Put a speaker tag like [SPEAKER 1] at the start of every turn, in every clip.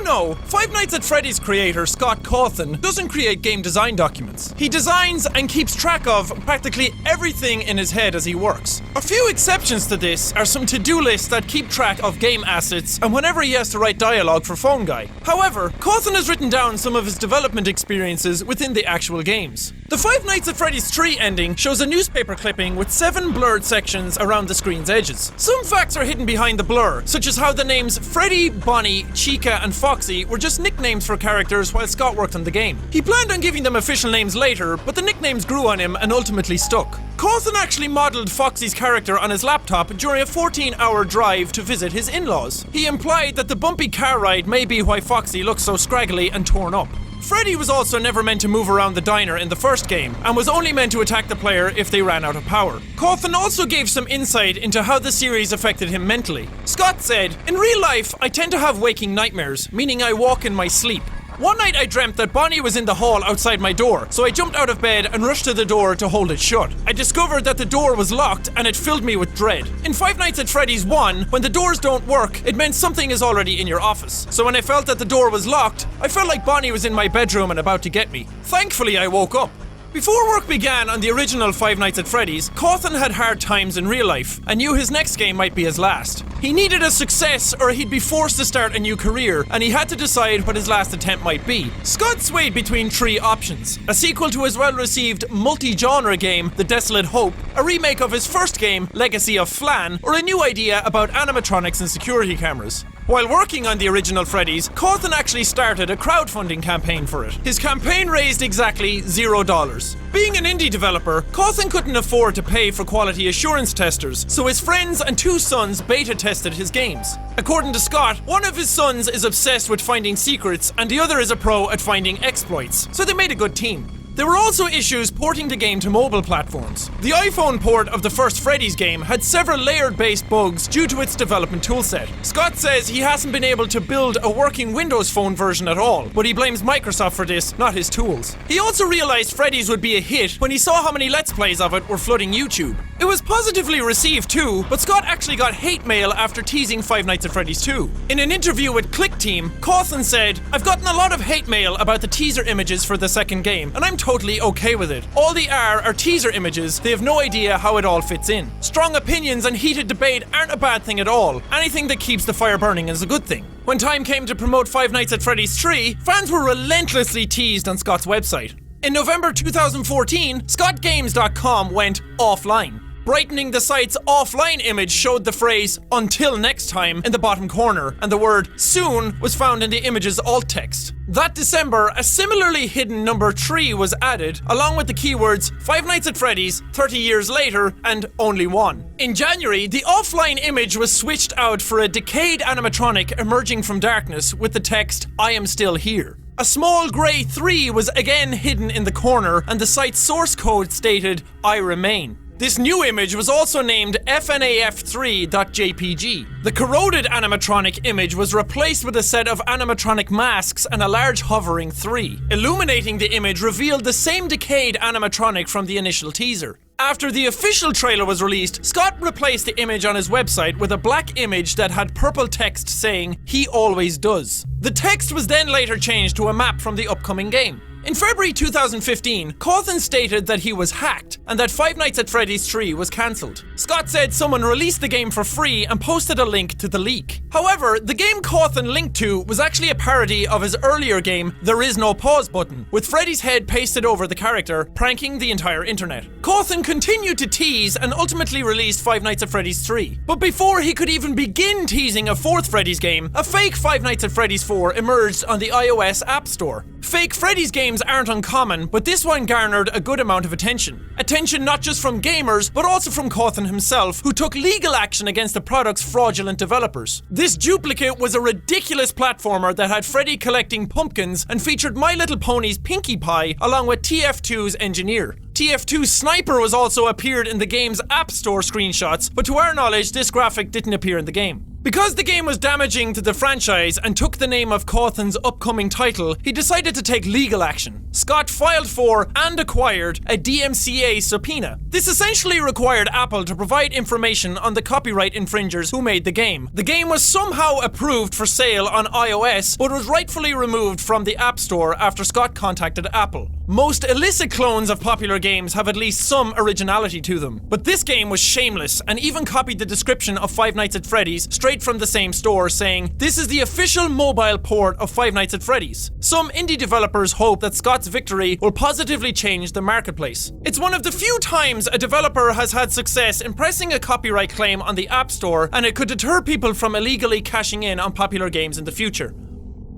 [SPEAKER 1] know, Five Nights at Freddy's creator Scott Cawthon doesn't create game design documents. He designs and keeps track of practically everything in his head as he works. A few exceptions to this are some to-do lists that keep track of game assets and whenever he has to write dialogue for Phone Guy. However, Cawthon has written down some of his development experiences within the actual games. The Five Nights at Freddy's 3 ending shows a newspaper clipping with 7 blurred sections around the screen's edges. Some facts are hidden behind the blur, such as how the names Freddy, Bonnie, Chica and Foxy were just nicknames for characters while Scott worked on the game. He planned on giving them official names later, but the nicknames grew on him and ultimately stuck. Cawthon actually modelled Foxy's character on his laptop during a 14-hour drive to visit his in-laws. He implied that the bumpy car ride may be why Foxy looks so scraggly and torn up. Freddy was also never meant to move around the diner in the first game, and was only meant to attack the player if they ran out of power. Cawthon also gave some insight into how the series affected him mentally. Scott said, "In real life, I tend to have waking nightmares, meaning I walk in my sleep. One night I dreamt that Bonnie was in the hall outside my door, so I jumped out of bed and rushed to the door to hold it shut. I discovered that the door was locked and it filled me with dread. In Five Nights at Freddy's 1, when the doors don't work, it meant something is already in your office. So when I felt that the door was locked, I felt like Bonnie was in my bedroom and about to get me. Thankfully, I woke up." Before work began on the original Five Nights at Freddy's, Cawthon had hard times in real life and knew his next game might be his last. He needed a success or he'd be forced to start a new career, and he had to decide what his last attempt might be. Scott swayed between 3 options: a sequel to his well-received multi-genre game, The Desolate Hope, a remake of his first game, Legacy of Flan, or a new idea about animatronics and security cameras. While working on the original Freddy's, Cawthon actually started a crowdfunding campaign for it. His campaign raised exactly $0. Being an indie developer, Cawthon couldn't afford to pay for quality assurance testers, so his friends and 2 sons beta tested his games. According to Scott, one of his sons is obsessed with finding secrets and the other is a pro at finding exploits, so they made a good team. There were also issues porting the game to mobile platforms. The iPhone port of the first Freddy's game had several layered-based bugs due to its development toolset. Scott says he hasn't been able to build a working Windows Phone version at all, but he blames Microsoft for this, not his tools. He also realized Freddy's would be a hit when he saw how many Let's Plays of it were flooding YouTube. It was positively received too, but Scott actually got hate mail after teasing Five Nights at Freddy's 2. In an interview with Click Team, Cawthon said, "I've gotten a lot of hate mail about the teaser images for the second game, and I'm totally okay with it. All they are teaser images, they have no idea how it all fits in. Strong opinions and heated debate aren't a bad thing at all. Anything that keeps the fire burning is a good thing." When time came to promote Five Nights at Freddy's 3, fans were relentlessly teased on Scott's website. In November 2014, ScottGames.com went offline. Brightening the site's offline image showed the phrase "until next time" in the bottom corner, and the word "soon" was found in the image's alt text. That December, a similarly hidden number 3 was added, along with the keywords Five Nights at Freddy's, 30 years later, and only one. In January, the offline image was switched out for a decayed animatronic emerging from darkness with the text "I am still here." A small grey 3 was again hidden in the corner, and the site's source code stated "I remain." This new image was also named FNAF3.jpg. The corroded animatronic image was replaced with a set of animatronic masks and a large hovering 3. Illuminating the image revealed the same decayed animatronic from the initial teaser. After the official trailer was released, Scott replaced the image on his website with a black image that had purple text saying, "He always does." The text was then later changed to a map from the upcoming game. In February 2015, Cawthon stated that he was hacked and that Five Nights at Freddy's 3 was cancelled. Scott said someone released the game for free and posted a link to the leak. However, the game Cawthon linked to was actually a parody of his earlier game, There Is No Pause Button, with Freddy's head pasted over the character, pranking the entire internet. Cawthon continued to tease and ultimately released Five Nights at Freddy's 3. But before he could even begin teasing a 4th Freddy's game, a fake Five Nights at Freddy's 4 emerged on the iOS App Store. Fake Freddy's games aren't uncommon, but this one garnered a good amount of attention. Attention not just from gamers, but also from Cawthon himself, who took legal action against the product's fraudulent developers. This duplicate was a ridiculous platformer that had Freddy collecting pumpkins and featured My Little Pony's Pinkie Pie along with TF2's engineer. TF2's Sniper was also appeared in the game's App Store screenshots, but to our knowledge, this graphic didn't appear in the game. Because the game was damaging to the franchise and took the name of Cawthon's upcoming title, he decided to take legal action. Scott filed for and acquired a DMCA subpoena. This essentially required Apple to provide information on the copyright infringers who made the game. The game was somehow approved for sale on iOS, but was rightfully removed from the App Store after Scott contacted Apple. Most illicit clones of popular games have at least some originality to them, but this game was shameless and even copied the description of Five Nights at Freddy's straight from the same store, saying, "This is the official mobile port of Five Nights at Freddy's." Some indie developers hope that Scott's victory will positively change the marketplace. It's one of the few times a developer has had success in pressing a copyright claim on the App Store, and it could deter people from illegally cashing in on popular games in the future.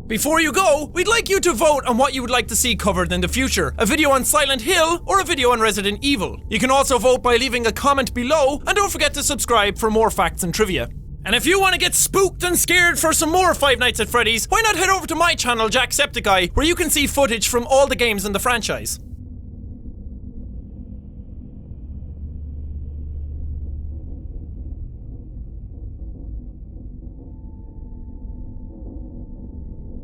[SPEAKER 1] Before you go, we'd like you to vote on what you would like to see covered in the future. A video on Silent Hill or a video on Resident Evil. You can also vote by leaving a comment below, and don't forget to subscribe for more facts and trivia. And if you want to get spooked and scared for some more Five Nights at Freddy's, why not head over to my channel Jacksepticeye, where you can see footage from all the games in the franchise.